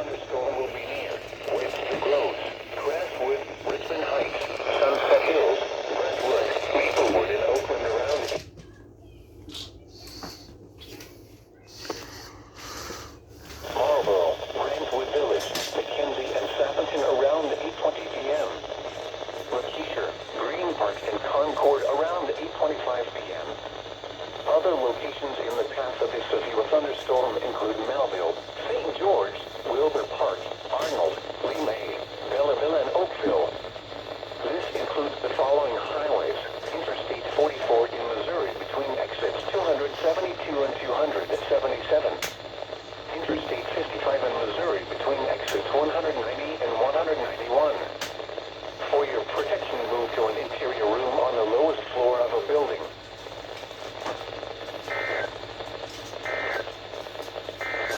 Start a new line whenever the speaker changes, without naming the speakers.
thunderstorm will be near. Winds to Groves, Grasswood, Richmond Heights, Sunset Hills, Brentwood, Maplewood, and Oakland around Marlboro, Brentwood Village, McKenzie, and Sappington around 8:20 p.m. Lakeisha, Green Park, and Concord around 8:25 p.m. Other locations in the path of this severe thunderstorm include Melville, St. George, Wilbur Park, Arnold, Lee May, Belleville, and Oakville. This includes the following highways: Interstate 44 in Missouri between exits 272 and 277. Interstate 55 in Missouri between exits 190 and 191.